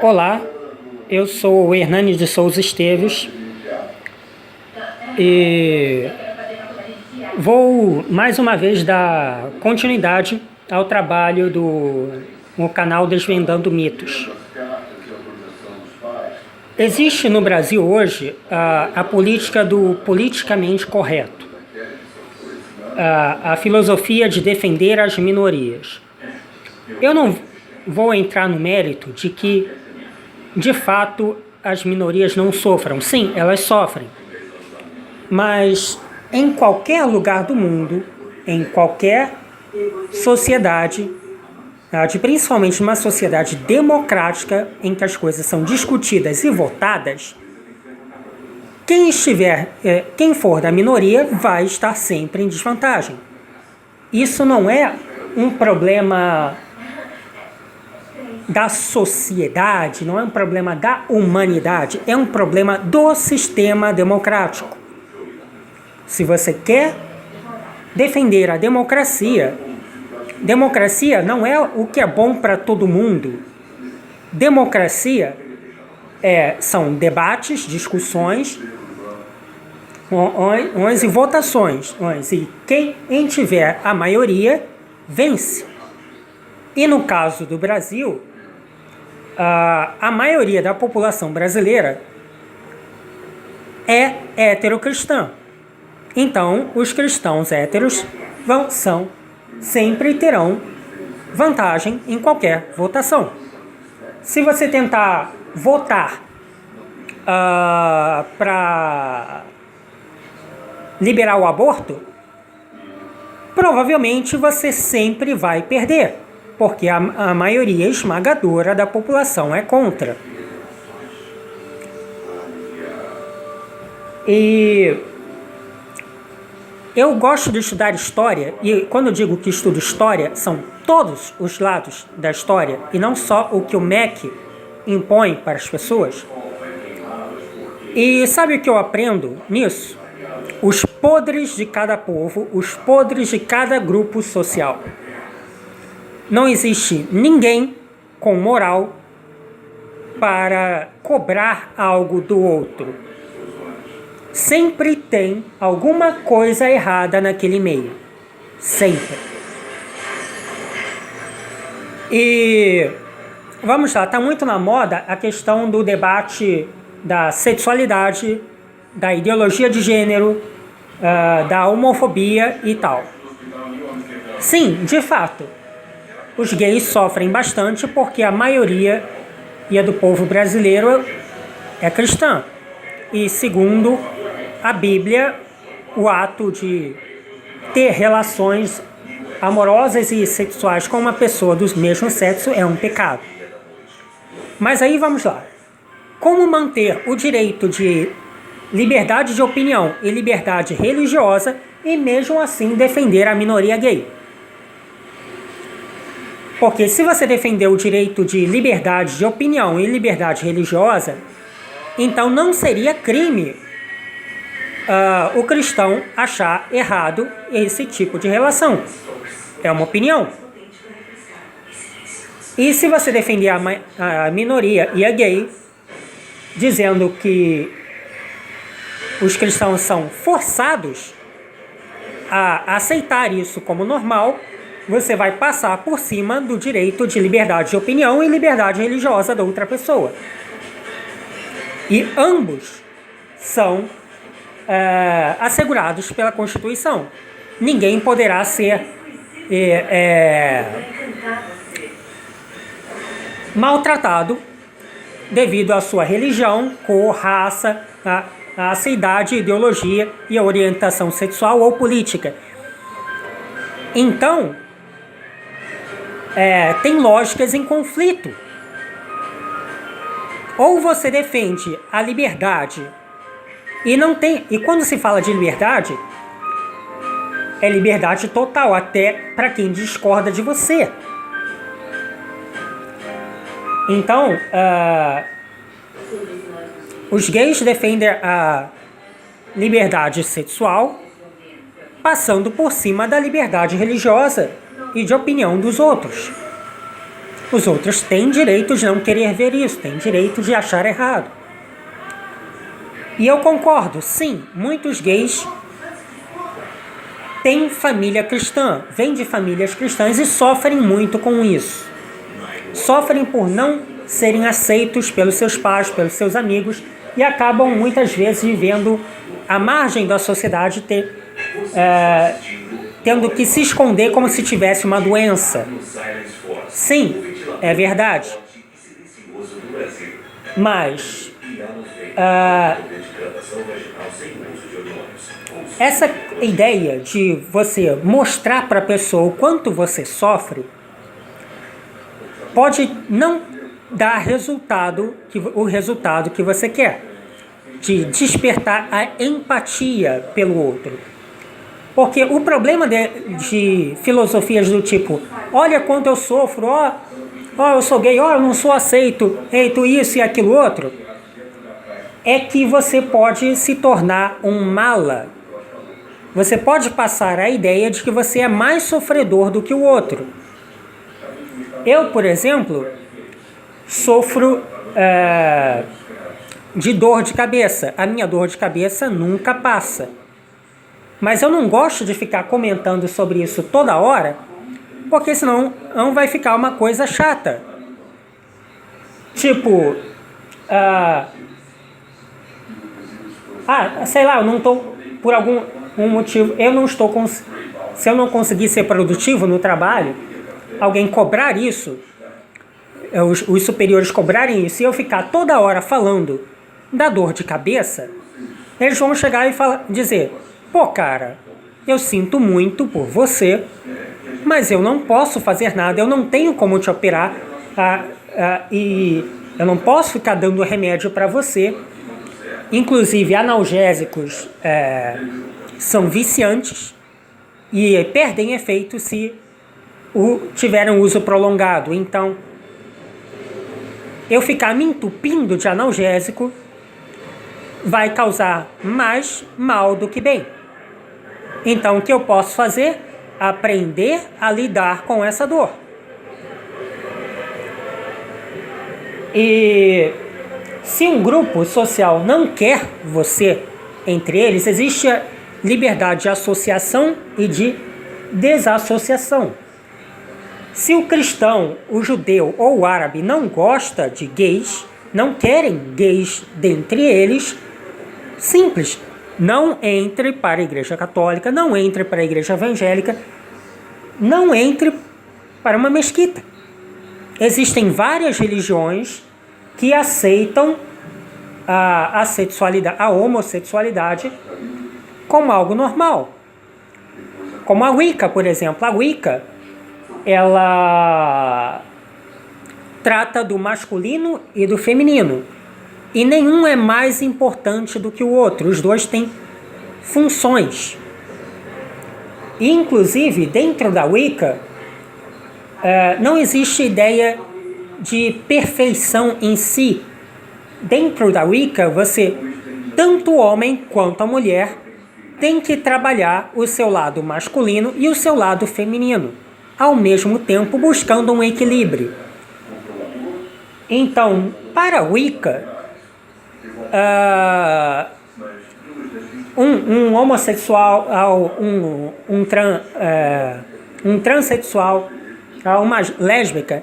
Olá, eu sou o Hernani de Souza Esteves e vou mais uma vez dar continuidade ao trabalho no canal Desvendando Mitos. Existe no Brasil hoje a política do politicamente correto, a filosofia de defender as minorias. Eu não vou entrar no mérito de que, de fato, as minorias não sofram. Sim, elas sofrem. Mas em qualquer lugar do mundo, em qualquer sociedade, principalmente uma sociedade democrática em que as coisas são discutidas e votadas, quem for da minoria vai estar sempre em desvantagem. Isso não é um problema da sociedade, não é um problema da humanidade, é um problema do sistema democrático. Se você quer defender a democracia, democracia não é o que é bom para todo mundo. Democracia são debates, discussões, e votações, e quem tiver a maioria vence. E no caso do Brasil, a maioria da população brasileira é heterocristã. Então, os cristãos héteros sempre terão vantagem em qualquer votação. Se você tentar votar para liberar o aborto, provavelmente você sempre vai perder, porque a maioria esmagadora da população é contra. E eu gosto de estudar história, e quando eu digo que estudo história, são todos os lados da história, e não só o que o MEC impõe para as pessoas. E sabe o que eu aprendo nisso? Os podres de cada povo, os podres de cada grupo social. Não existe ninguém com moral para cobrar algo do outro. Sempre tem alguma coisa errada naquele meio. Sempre. E vamos lá, está muito na moda a questão do debate da sexualidade, da ideologia de gênero, da homofobia e tal. Sim, de fato, os gays sofrem bastante porque a maioria do povo brasileiro é cristã. E segundo a Bíblia, o ato de ter relações amorosas e sexuais com uma pessoa do mesmo sexo é um pecado. Mas aí vamos lá. Como manter o direito de liberdade de opinião e liberdade religiosa e mesmo assim defender a minoria gay? Porque se você defender o direito de liberdade de opinião e liberdade religiosa, então não seria crime o cristão achar errado esse tipo de relação. É uma opinião. E se você defender a minoria e a gay, dizendo que os cristãos são forçados a aceitar isso como normal, você vai passar por cima do direito de liberdade de opinião e liberdade religiosa da outra pessoa. E ambos são assegurados pela Constituição. Ninguém poderá ser maltratado devido à sua religião, cor, raça, a idade, ideologia e a orientação sexual ou política. Então, tem lógicas em conflito. Ou você defende a liberdade e quando se fala de liberdade, é liberdade total, até para quem discorda de você. Então, os gays defendem a liberdade sexual, passando por cima da liberdade religiosa e de opinião dos outros. Os outros têm direito de não querer ver isso, têm direito de achar errado. E eu concordo, sim, muitos gays têm família cristã, vêm de famílias cristãs e sofrem muito com isso. Sofrem por não serem aceitos pelos seus pais, pelos seus amigos, e acabam muitas vezes vivendo à margem da sociedade, tendo que se esconder como se tivesse uma doença. Sim, é verdade. Mas essa ideia de você mostrar para a pessoa o quanto você sofre pode não dar o resultado que você quer, de despertar a empatia pelo outro. Porque o problema de filosofias do tipo, olha quanto eu sofro, ó, eu sou gay, ó, eu não sou aceito, isso e aquilo outro, é que você pode se tornar um mala. Você pode passar a ideia de que você é mais sofredor do que o outro. Eu, por exemplo, sofro de dor de cabeça. A minha dor de cabeça nunca passa. Mas eu não gosto de ficar comentando sobre isso toda hora, porque senão não vai ficar uma coisa chata. Tipo, sei lá, eu não estou, por algum motivo, se eu não conseguir ser produtivo no trabalho, alguém cobrar isso, os superiores cobrarem isso, e eu ficar toda hora falando da dor de cabeça, eles vão chegar e dizer, pô, cara, eu sinto muito por você, mas eu não posso fazer nada, eu não tenho como te operar, e eu não posso ficar dando remédio para você. Inclusive, analgésicos são viciantes e perdem efeito se tiverem uso prolongado. Então, eu ficar me entupindo de analgésico vai causar mais mal do que bem. Então, o que eu posso fazer? Aprender a lidar com essa dor. E se um grupo social não quer você entre eles, existe a liberdade de associação e de desassociação. Se o cristão, o judeu ou o árabe não gosta de gays, não querem gays dentre eles, simples, não entre para a igreja católica, não entre para a igreja evangélica, não entre para uma mesquita. Existem várias religiões que aceitam a homossexualidade como algo normal. Como a Wicca, por exemplo. A Wicca, ela trata do masculino e do feminino. E nenhum é mais importante do que o outro. Os dois têm funções. E, inclusive, dentro da Wicca, não existe ideia de perfeição em si. Dentro da Wicca, tanto o homem quanto a mulher, tem que trabalhar o seu lado masculino e o seu lado feminino, ao mesmo tempo buscando um equilíbrio. Então, para a Wicca, um homossexual, um transexual, uma lésbica,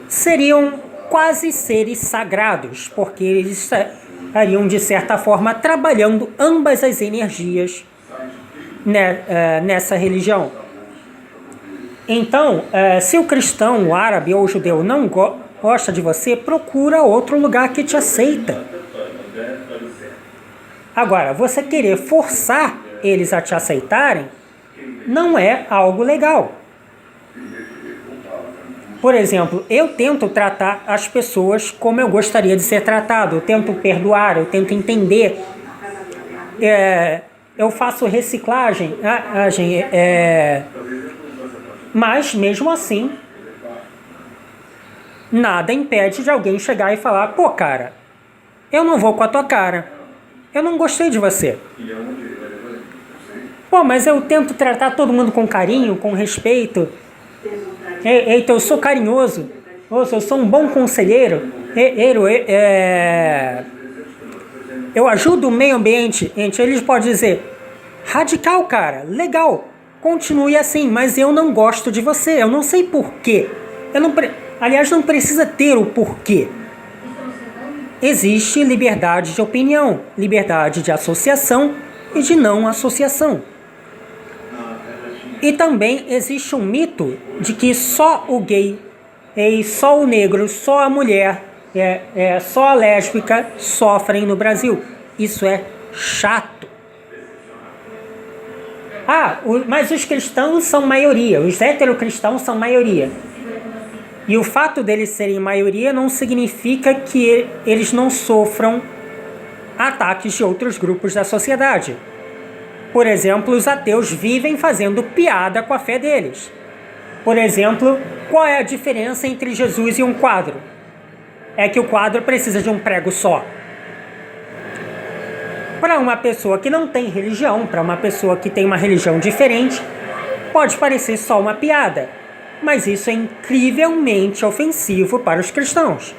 seriam quase seres sagrados, porque eles estariam, de certa forma, trabalhando ambas as energias nessa religião. Então, se o cristão, o árabe ou o judeu não gosta de você, procura outro lugar que te aceita. Agora, você querer forçar eles a te aceitarem não é algo legal. Por exemplo, eu tento tratar as pessoas como eu gostaria de ser tratado, eu tento perdoar, eu tento entender, eu faço reciclagem, mas mesmo assim, nada impede de alguém chegar e falar, pô, cara, eu não vou com a tua cara, eu não gostei de você. Pô, mas eu tento tratar todo mundo com carinho, com respeito. Eita, eu sou carinhoso. Ouça, eu sou um bom conselheiro. Eu ajudo o meio ambiente. Eles podem dizer, radical, cara, legal. Continue assim, mas eu não gosto de você. Eu não sei porquê. Aliás, não precisa ter o porquê. Existe liberdade de opinião, liberdade de associação e de não associação. E também existe um mito de que só o gay, só o negro, só a mulher, só a lésbica sofrem no Brasil. Isso é chato. Mas os cristãos são maioria, os heterocristãos são maioria. E o fato deles serem maioria não significa que eles não sofram ataques de outros grupos da sociedade. Por exemplo, os ateus vivem fazendo piada com a fé deles. Por exemplo, qual é a diferença entre Jesus e um quadro? É que o quadro precisa de um prego só. Para uma pessoa que não tem religião, para uma pessoa que tem uma religião diferente, pode parecer só uma piada. Mas isso é incrivelmente ofensivo para os cristãos.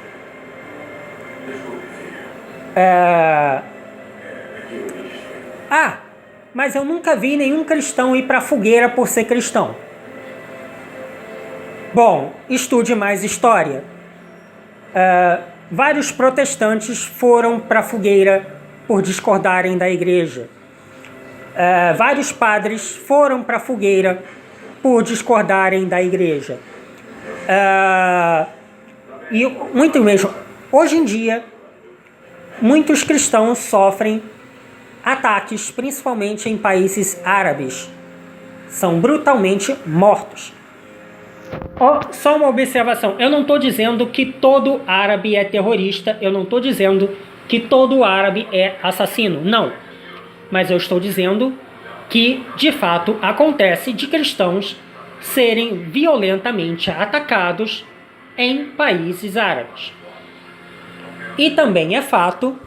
Mas eu nunca vi nenhum cristão ir para a fogueira por ser cristão. Bom, estude mais história. Vários protestantes foram para a fogueira por discordarem da igreja. Vários padres foram para a fogueira por discordarem da igreja. E muito mesmo, hoje em dia, muitos cristãos sofrem ataques, principalmente em países árabes. São brutalmente mortos. Só uma observação, eu não estou dizendo que todo árabe é terrorista, eu não estou dizendo que todo árabe é assassino, não. Mas eu estou dizendo que, de fato, acontece de cristãos serem violentamente atacados em países árabes. E também é fato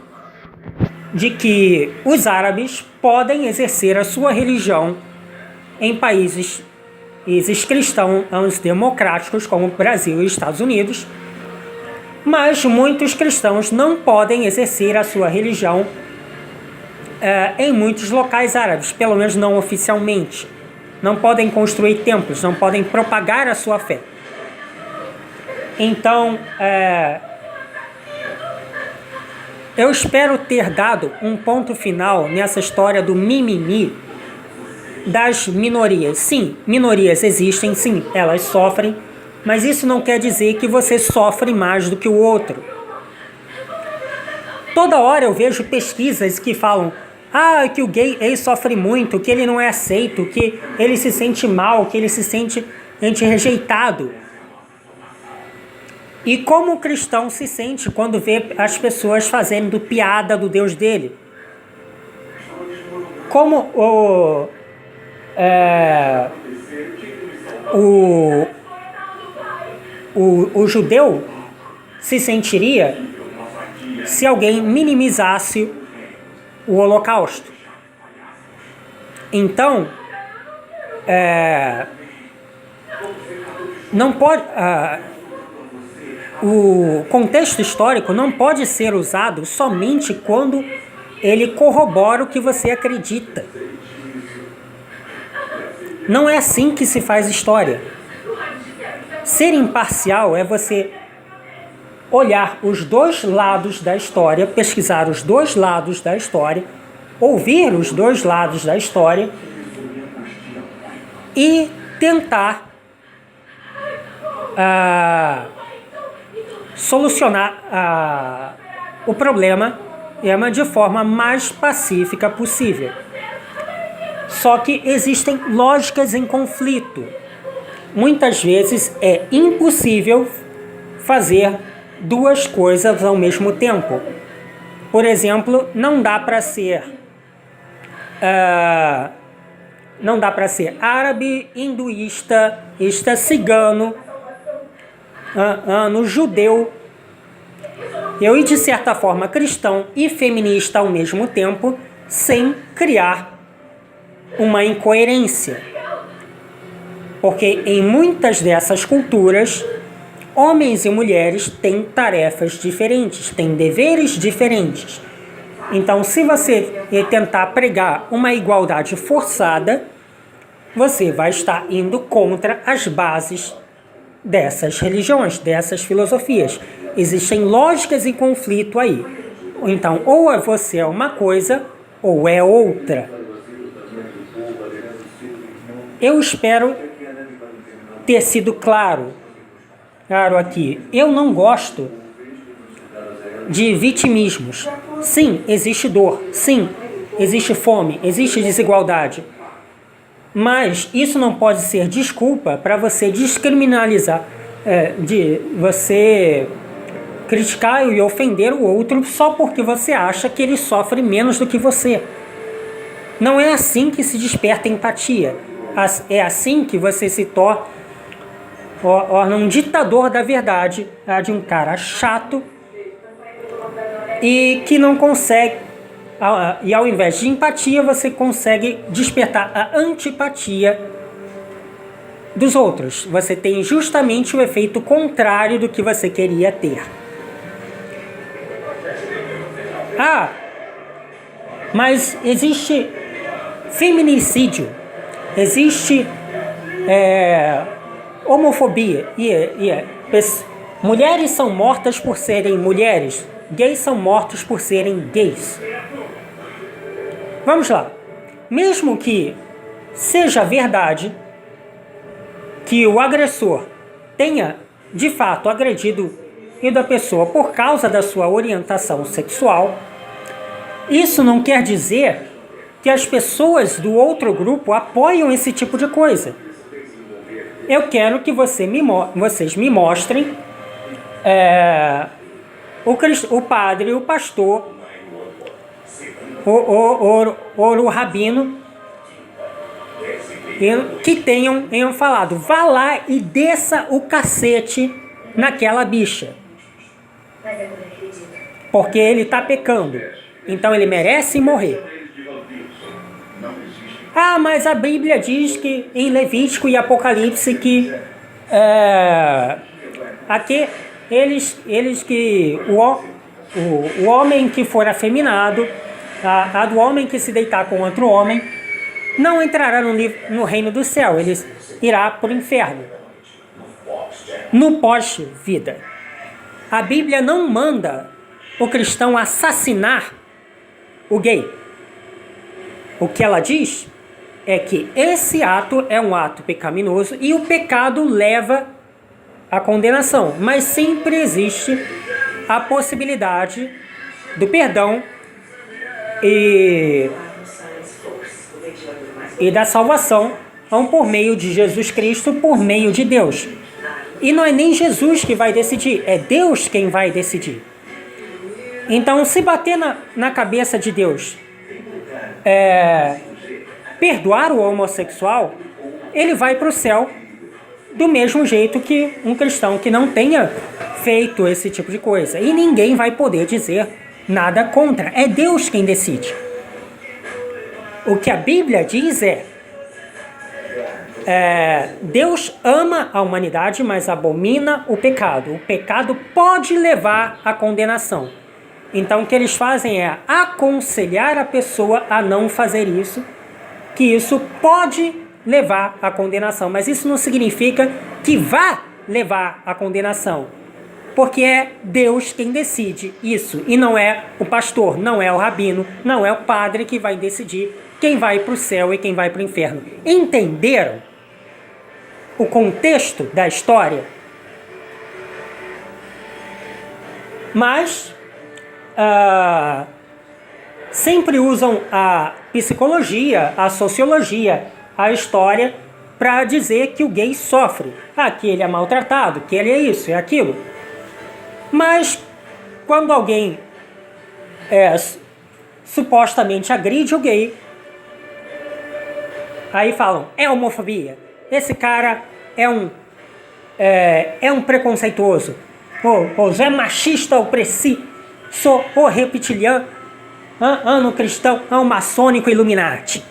de que os árabes podem exercer a sua religião em países cristãos democráticos como o Brasil e Estados Unidos, mas muitos cristãos não podem exercer a sua religião em muitos locais árabes, pelo menos não oficialmente. Não podem construir templos, não podem propagar a sua fé. Então, eu espero ter dado um ponto final nessa história do mimimi das minorias. Sim, minorias existem, sim, elas sofrem, mas isso não quer dizer que você sofre mais do que o outro. Toda hora eu vejo pesquisas que falam que o gay sofre muito, que ele não é aceito, que ele se sente mal, que ele se sente rejeitado. E como o cristão se sente quando vê as pessoas fazendo piada do Deus dele? Como o judeu se sentiria se alguém minimizasse o Holocausto? Então, não pode... o contexto histórico não pode ser usado somente quando ele corrobora o que você acredita. Não é assim que se faz história. Ser imparcial é você olhar os dois lados da história, pesquisar os dois lados da história, ouvir os dois lados da história e tentar solucionar o problema de forma mais pacífica possível. Só que existem lógicas em conflito. Muitas vezes é impossível fazer duas coisas ao mesmo tempo. Por exemplo, não dá para ser árabe, hinduísta, cigano, judeu, e de certa forma cristão e feminista ao mesmo tempo, sem criar uma incoerência. Porque em muitas dessas culturas, homens e mulheres têm tarefas diferentes, têm deveres diferentes. Então, se você tentar pregar uma igualdade forçada, você vai estar indo contra as bases dessas religiões, dessas filosofias. Existem lógicas em conflito aí. Então, ou você é uma coisa, ou é outra. Eu espero ter sido claro aqui. Eu não gosto de vitimismos. Sim, existe dor. Sim, existe fome. Existe desigualdade. Mas isso não pode ser desculpa para você descriminalizar, de você criticar e ofender o outro só porque você acha que ele sofre menos do que você. Não é assim que se desperta empatia. É assim que você se torna um ditador da verdade, de um cara chato e que não consegue, e ao invés de empatia, você consegue despertar a antipatia dos outros. Você tem justamente o efeito contrário do que você queria ter. Mas existe feminicídio, existe homofobia, mulheres são mortas por serem mulheres, gays são mortos por serem gays. Vamos lá. Mesmo que seja verdade que o agressor tenha de fato agredido a pessoa por causa da sua orientação sexual, isso não quer dizer que as pessoas do outro grupo apoiam esse tipo de coisa. Eu quero que vocês me mostrem o padre, o pastor, o rabino, que tenham falado: vá lá e desça o cacete naquela bicha, porque ele está pecando, então ele merece morrer. Mas a Bíblia diz que em Levítico e Apocalipse que o homem que for afeminado, do homem que se deitar com outro homem, não entrará no reino do céu, ele irá para o inferno, no pós-vida. A Bíblia não manda o cristão assassinar o gay. O que ela diz é que esse ato é um ato pecaminoso e o pecado leva à condenação, mas sempre existe a possibilidade do perdão e da salvação por meio de Jesus Cristo, por meio de Deus. E não é nem Jesus que vai decidir, é Deus quem vai decidir. Então, se bater na cabeça de Deus perdoar o homossexual, ele vai para o céu do mesmo jeito que um cristão que não tenha feito esse tipo de coisa. E ninguém vai poder dizer nada contra. É Deus quem decide. O que a Bíblia diz Deus ama a humanidade, mas abomina o pecado. O pecado pode levar à condenação. Então, o que eles fazem é aconselhar a pessoa a não fazer isso, que isso pode levar à condenação. Mas isso não significa que vá levar à condenação, porque é Deus quem decide isso, e não é o pastor, não é o rabino, não é o padre que vai decidir quem vai para o céu e quem vai para o inferno. Entenderam o contexto da história? Mas sempre usam a psicologia, a sociologia, a história para dizer que o gay sofre, que ele é maltratado, que ele é isso, é aquilo. Mas quando alguém supostamente agride o gay, aí falam: é homofobia, esse cara é um preconceituoso, é machista, opressivo, sou reptiliano, ano cristão, maçônico, Illuminati.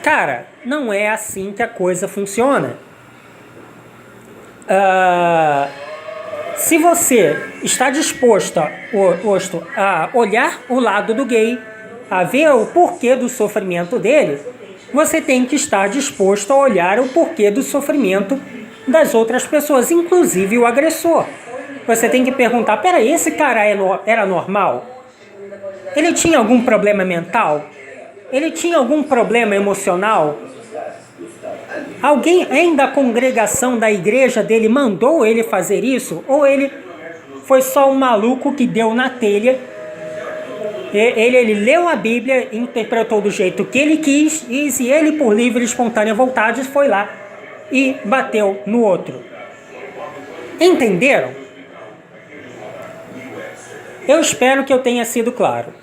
Cara, não é assim que a coisa funciona. Se você está disposto a olhar o lado do gay, a ver o porquê do sofrimento dele, você tem que estar disposto a olhar o porquê do sofrimento das outras pessoas, inclusive o agressor. Você tem que perguntar, peraí, esse cara era normal? Ele tinha algum problema mental? Ele tinha algum problema emocional? Alguém da congregação da igreja dele mandou ele fazer isso? Ou ele foi só um maluco que deu na telha? Ele leu a Bíblia, interpretou do jeito que ele quis, e ele, por livre e espontânea vontade, foi lá e bateu no outro. Entenderam? Eu espero que eu tenha sido claro.